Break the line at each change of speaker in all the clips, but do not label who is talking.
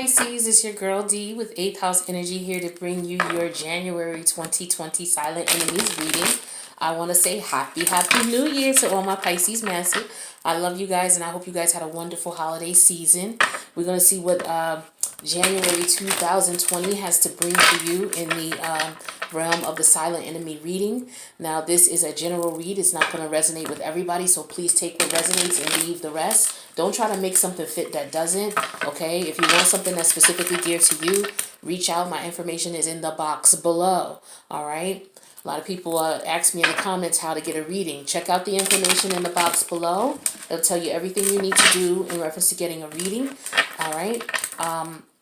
Pisces, it's your girl D with 8th House Energy here to bring you your January 2020 Silent Enemies reading. I want to say happy New Year to all my Pisces massive. I love you guys and I hope you guys had a wonderful holiday season. We're going to see what January 2020 has to bring for you in the realm of the silent enemy reading. Now, this is a general read. It's not going to resonate with everybody, so please take what resonates and leave the rest. Don't try to make something fit that doesn't, okay? If you want something that's specifically geared to you, reach out. My information is in the box below, all right? A lot of people ask me in the comments how to get a reading. Check out the information in the box below. It'll tell you everything you need to do in reference to getting a reading, all right?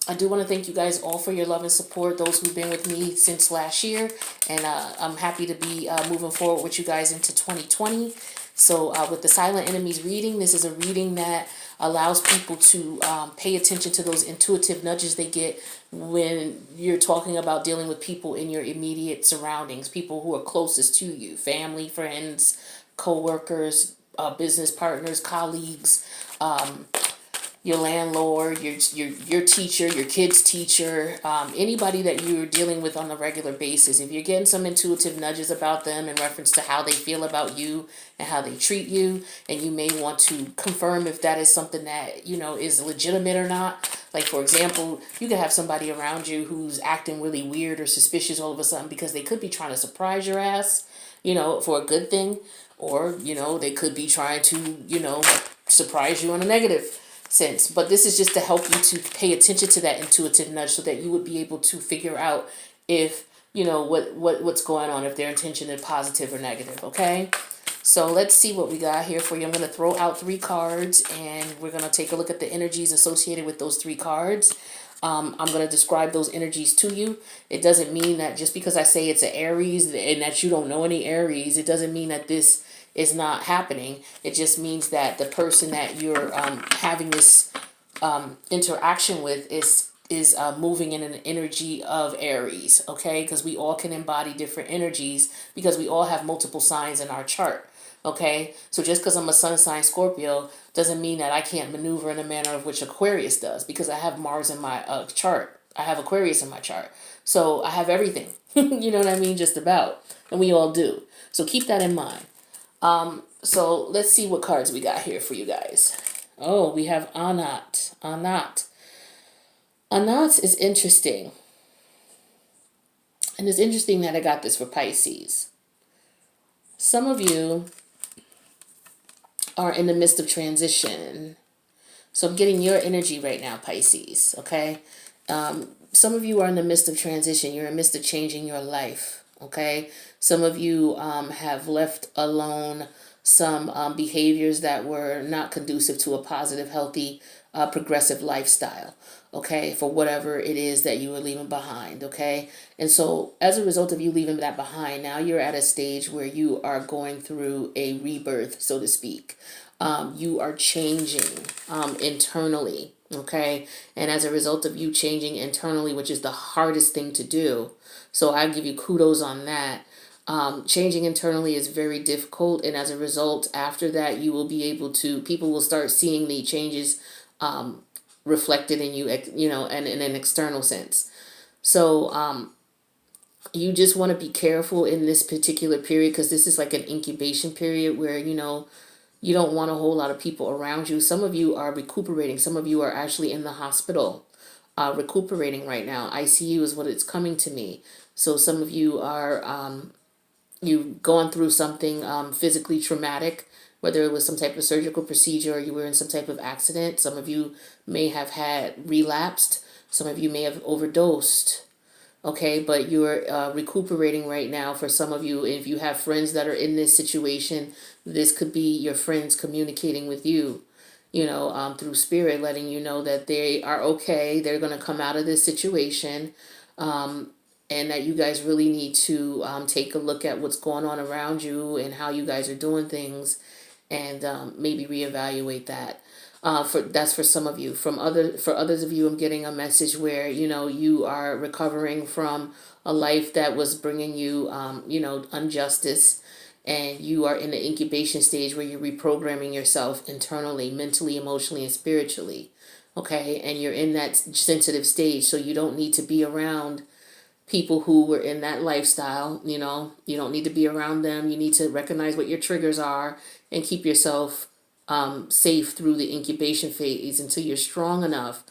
I do want to thank you guys all for your love and support, those who've been with me since last year, and I'm happy to be moving forward with you guys into 2020. So with the Silent Enemies reading, this is a reading that allows people to pay attention to those intuitive nudges they get when you're talking about dealing with people in your immediate surroundings, people who are closest to you, family, friends, co-workers, business partners, colleagues, your landlord, your teacher, your kid's teacher, anybody that you're dealing with on a regular basis. If you're getting some intuitive nudges about them in reference to how they feel about you and how they treat you, and you may want to confirm if that is something that, you know, is legitimate or not. Like, for example, you could have somebody around you who's acting really weird or suspicious all of a sudden because they could be trying to surprise your ass, you know, for a good thing. Or, you know, they could be trying to, you know, surprise you in a negative sense. But this is just to help you to pay attention to that intuitive nudge so that you would be able to figure out if, you know, what's going on, if their intention is positive or negative, okay? So let's see what we got here for you. I'm going to throw out 3 cards and we're going to take a look at the energies associated with those 3 cards. I'm going to describe those energies to you. It doesn't mean that just because I say it's an Aries and that you don't know any Aries, it doesn't mean that this is not happening. It just means that the person that you're having this interaction with is moving in an energy of Aries, okay? Because we all can embody different energies because we all have multiple signs in our chart. Okay, so just because I'm a sun sign Scorpio doesn't mean that I can't maneuver in a manner of which Aquarius does, because I have Mars in my chart. I have Aquarius in my chart. So I have everything. You know what I mean? Just about. And we all do. So keep that in mind. So let's see what cards we got here for you guys. Oh, we have Anat. Anat. Anat is interesting. And it's interesting that I got this for Pisces. Some of you are in the midst of transition. So I'm getting your energy right now, Pisces, okay? Some of you are in the midst of transition. You're in the midst of changing your life, okay? Some of you have left alone some behaviors that were not conducive to a positive, healthy, progressive lifestyle, okay, for whatever it is that you were leaving behind, okay? And so as a result of you leaving that behind, now you're at a stage where you are going through a rebirth, so to speak. You are changing internally, okay? And as a result of you changing internally, which is the hardest thing to do, so I give you kudos on that. Changing internally is very difficult, and as a result, after that, you will be able to, people will start seeing the changes reflected in you, you know, and in an external sense. So you just want to be careful in this particular period, because this is like an incubation period where, you know, you don't want a whole lot of people around you. Some of you are recuperating. Some of you are actually in the hospital recuperating right now. ICU is what it's coming to me. So some of you are, you've gone through something physically traumatic, whether it was some type of surgical procedure or you were in some type of accident. Some of you may have had relapsed. Some of you may have overdosed. Okay, but you're recuperating right now. For some of you, if you have friends that are in this situation, this could be your friends communicating with you, you know, through spirit, letting you know that they are okay. They're going to come out of this situation. And that you guys really need to take a look at what's going on around you and how you guys are doing things, and maybe reevaluate that. That's for some of you. For others of you, I'm getting a message where, you know, you are recovering from a life that was bringing you, you know, injustice, and you are in the incubation stage where you're reprogramming yourself internally, mentally, emotionally, and spiritually. okay? And you're in that sensitive stage, so you don't need to be around people who were in that lifestyle. You don't need to be around them. You need to recognize what your triggers are and keep yourself safe through the incubation phase until you're strong enough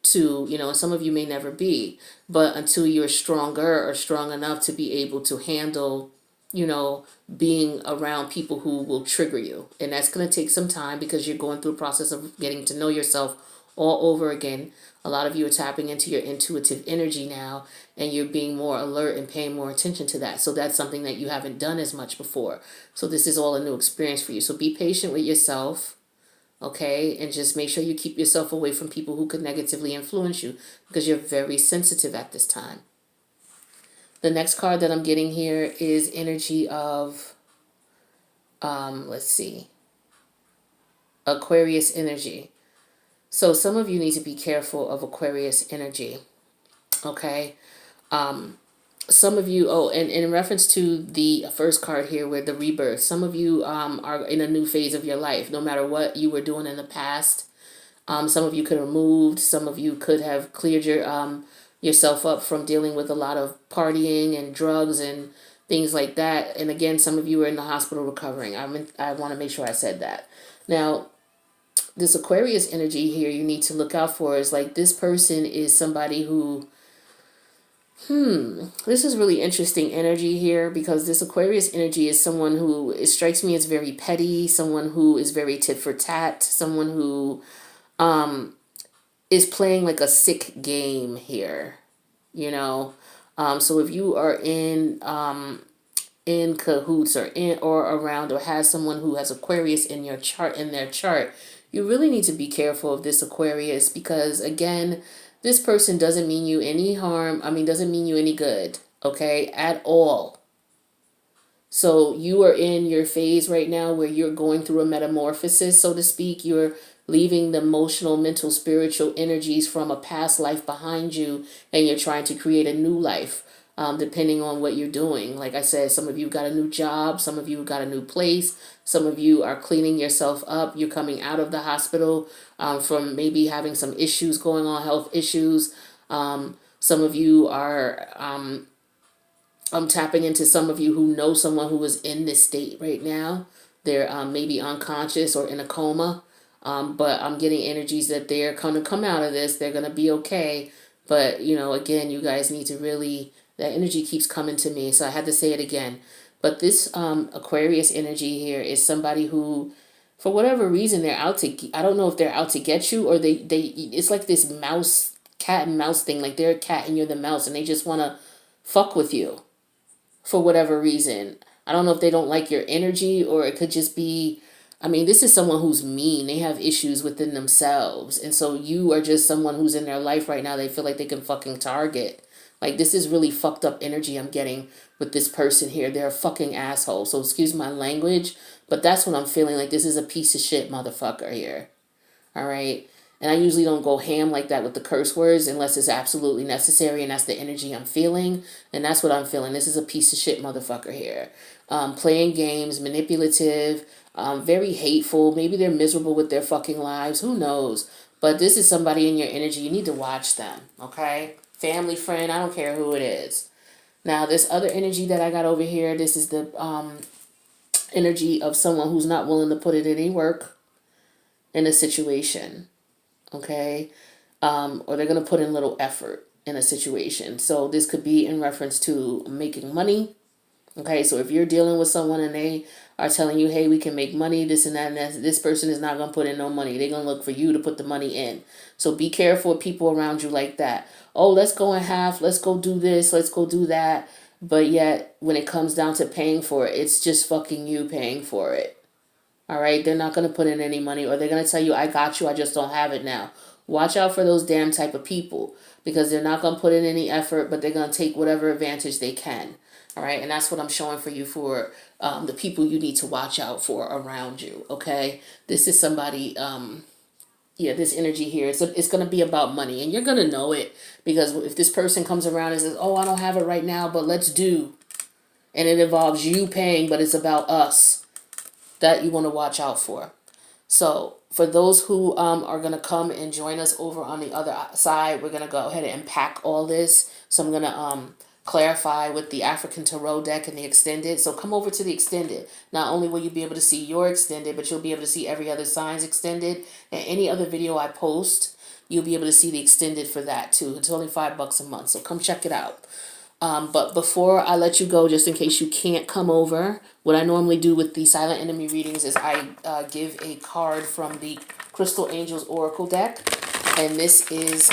to, and some of you may never be, but until you're stronger or strong enough to be able to handle, you know, being around people who will trigger you. And that's going to take some time because you're going through a process of getting to know yourself all over again. A lot of you are tapping into your intuitive energy now, and you're being more alert and paying more attention to that. So that's something that you haven't done as much before. So this is all a new experience for you. So be patient with yourself, okay? And just make sure you keep yourself away from people who could negatively influence you because you're very sensitive at this time. The next card that I'm getting here is energy of, let's see, Aquarius energy. So some of you need to be careful of Aquarius energy, okay? Some of you, and in reference to the first card here with the rebirth, some of you are in a new phase of your life, no matter what you were doing in the past. Some of you could have moved. Some of you could have cleared yourself up from dealing with a lot of partying and drugs and things like that. And again, some of you are in the hospital recovering. I want to make sure I said that. Now, this Aquarius energy here you need to look out for is like this person is somebody who, this is really interesting energy here because this Aquarius energy is someone who, it strikes me as very petty, someone who is very tit for tat, someone who is playing like a sick game here, you know. So if you are in cahoots or in or around or has someone who has Aquarius in your chart, in their chart, you really need to be careful of this Aquarius because again, this person doesn't mean you any harm. Doesn't mean you any good, okay, at all. So you are in your phase right now where you're going through a metamorphosis, so to speak. You're leaving the emotional, mental, spiritual energies from a past life behind you, and you're trying to create a new life, depending on what you're doing. Like I said, some of you got a new job, some of you got a new place, some of you are cleaning yourself up. You're coming out of the hospital from maybe having some issues going on, health issues. Some of you are I'm tapping into some of you who know someone who is in this state right now. They're maybe unconscious or in a coma, but I'm getting energies that they're going to come out of this. They're going to be okay. But, again, you guys need to really, that energy keeps coming to me. So I had to say it again. But this Aquarius energy here is somebody who, for whatever reason, they're out to, I don't know if they're out to get you or it's like this cat and mouse thing. Like they're a cat and you're the mouse and they just want to fuck with you for whatever reason. I don't know if they don't like your energy or it could just be, this is someone who's mean. They have issues within themselves. And so you are just someone who's in their life right now. They feel like they can fucking target. Like this is really fucked up energy I'm getting with this person here. They're a fucking asshole. So excuse my language, but that's what I'm feeling. Like this is a piece of shit motherfucker here. All right. And I usually don't go ham like that with the curse words unless it's absolutely necessary. And that's the energy I'm feeling. And that's what I'm feeling. This is a piece of shit motherfucker here. Playing games, manipulative, very hateful. Maybe they're miserable with their fucking lives. Who knows? But this is somebody in your energy. You need to watch them. Okay? Family, friend, I don't care who it is. Now, this other energy that I got over here, this is the energy of someone who's not willing to put in any work in a situation. Okay, or they're going to put in little effort in a situation. So this could be in reference to making money. Okay, so if you're dealing with someone and they are telling you, hey, we can make money, this and that, and that, this person is not going to put in no money. They're going to look for you to put the money in. So be careful of people around you like that. Oh, let's go in half. Let's go do this. Let's go do that. But yet, when it comes down to paying for it, it's just fucking you paying for it. All right, they're not going to put in any money or they're going to tell you, I got you, I just don't have it now. Watch out for those damn type of people because they're not going to put in any effort, but they're going to take whatever advantage they can. All right, and that's what I'm showing for you for the people you need to watch out for around you, okay? This is somebody, this energy here, it's going to be about money and you're going to know it because if this person comes around and says, oh, I don't have it right now, but let's do, and it involves you paying, but it's about us, that you want to watch out for. So For those who are going to come and join us over on the other side, we're going to go ahead and unpack all this. So I'm going to clarify with the African Tarot deck and the extended. So come over to the extended. Not only will you be able to see your extended, but you'll be able to see every other sign's extended. And any other video I post, you'll be able to see the extended for that too. It's only $5 a month. So come check it out. But before I let you go, just in case you can't come over, what I normally do with the Silent Enemy readings is I give a card from the Crystal Angels Oracle deck. And this is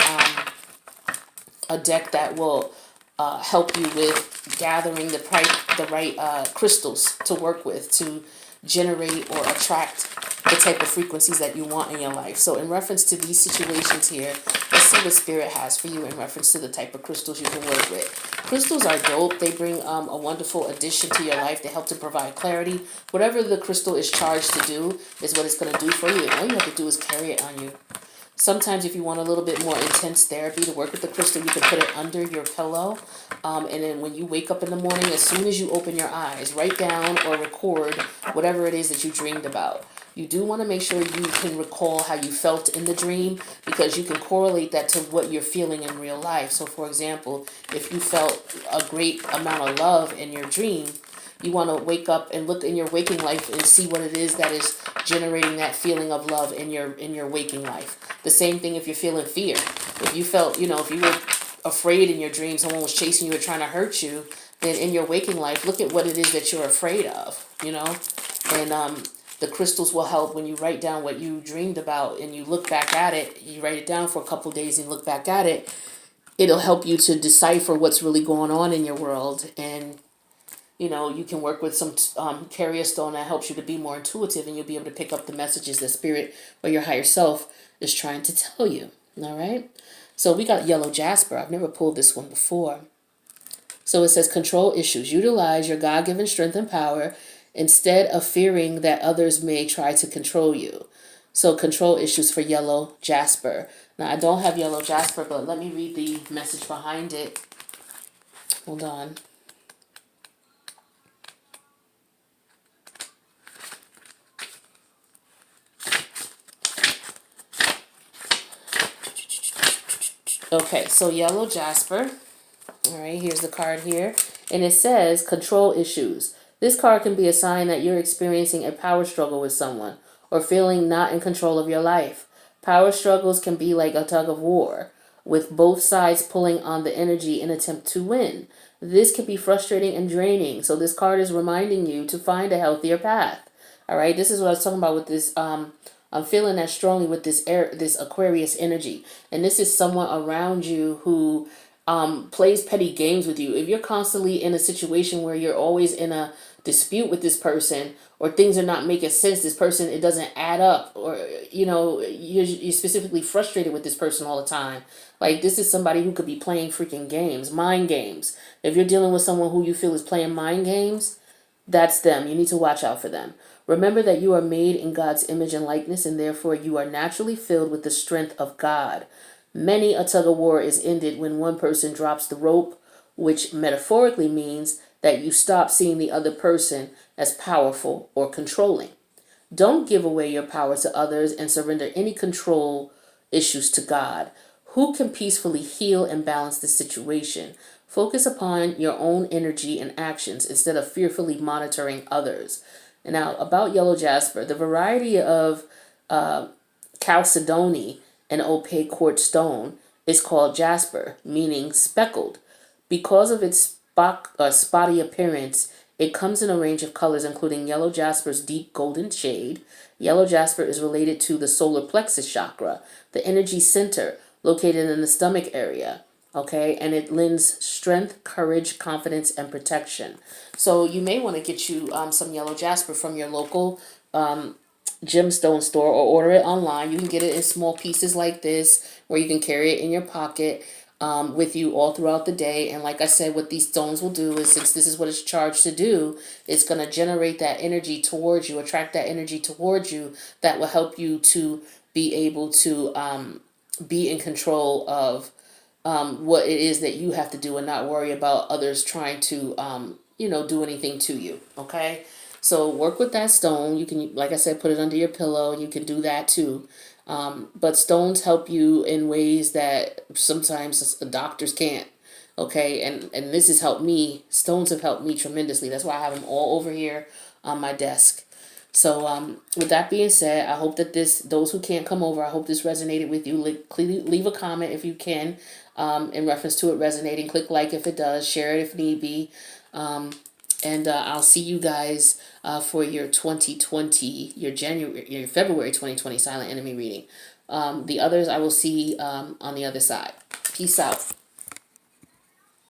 a deck that will help you with gathering the right crystals to work with to generate or attract the type of frequencies that you want in your life. So in reference to these situations here, let's see what Spirit has for you in reference to the type of crystals you can work with. Crystals are dope. They bring a wonderful addition to your life. They help to provide clarity. Whatever the crystal is charged to do is what it's going to do for you. All you have to do is carry it on you. Sometimes if you want a little bit more intense therapy to work with the crystal, you can put it under your pillow. And then when you wake up in the morning, as soon as you open your eyes, write down or record whatever it is that you dreamed about. You do want to make sure you can recall how you felt in the dream, because you can correlate that to what you're feeling in real life. So for example, if you felt a great amount of love in your dream, you want to wake up and look in your waking life and see what it is that is generating that feeling of love in your waking life. The same thing if you're feeling fear. If you felt, if you were afraid in your dream, someone was chasing you or trying to hurt you, then in your waking life, look at what it is that you're afraid of, And the crystals will help when you write down what you dreamed about and you look back at it. You write it down for a couple of days and look back at it. It'll help you to decipher what's really going on in your world. And you can work with some carrier stone that helps you to be more intuitive, and you'll be able to pick up the messages that Spirit or your higher self is trying to tell you. All right. So we got yellow jasper. I've never pulled this one before. So it says control issues. Utilize your God-given strength and power instead of fearing that others may try to control you. So control issues for yellow jasper. Now I don't have yellow jasper, but let me read the message behind it. Hold on. Okay, so yellow jasper. All right, here's the card here. And it says control issues. This card can be a sign that you're experiencing a power struggle with someone or feeling not in control of your life. Power struggles can be like a tug of war, with both sides pulling on the energy in an attempt to win. This can be frustrating and draining, so this card is reminding you to find a healthier path. All right, this is what I was talking about with this. I'm feeling that strongly with this Aquarius energy, and this is someone around you who plays petty games with you. If you're constantly in a situation where you're always in a dispute with this person, or things are not making sense, this person, it doesn't add up, or you're specifically frustrated with this person all the time. Like, this is somebody who could be playing freaking games, mind games. If you're dealing with someone who you feel is playing mind games, that's them. You need to watch out for them. Remember that you are made in God's image and likeness, and therefore you are naturally filled with the strength of God. Many a tug of war is ended when one person drops the rope, which metaphorically means that you stop seeing the other person as powerful or controlling. Don't give away your power to others and surrender any control issues to God, who can peacefully heal and balance the situation. Focus upon your own energy and actions instead of fearfully monitoring others. And now, about yellow jasper, the variety of chalcedony, an opaque quartz stone, is called jasper, meaning speckled. Because of its spotty appearance, it comes in a range of colors, including yellow jasper's deep golden shade. Yellow jasper is related to the solar plexus chakra, the energy center located in the stomach area. Okay, and it lends strength, courage, confidence, and protection. So you may want to get you some yellow jasper from your local gemstone store, or order it online. You can get it in small pieces like this, where you can carry it in your pocket with you all throughout the day. And like I said, what these stones will do is, since this is what it's charged to do, it's going to generate that energy towards you, attract that energy towards you, that will help you to be able to be in control of what it is that you have to do, and not worry about others trying to do anything to you. Okay, So work with that stone. You can, like I said, put it under your pillow. You can do that too. But stones help you in ways that sometimes doctors can't. Okay, and this has helped me. Stones have helped me tremendously. That's why I have them all over here on my desk. So with that being said, I hope that those who can't come over, I hope this resonated with you. Leave a comment if you can, in reference to it resonating. Click like if it does. Share it if need be. And I'll see you guys for your 2020, your February 2020 silent enemy reading. The others I will see on the other side. Peace out.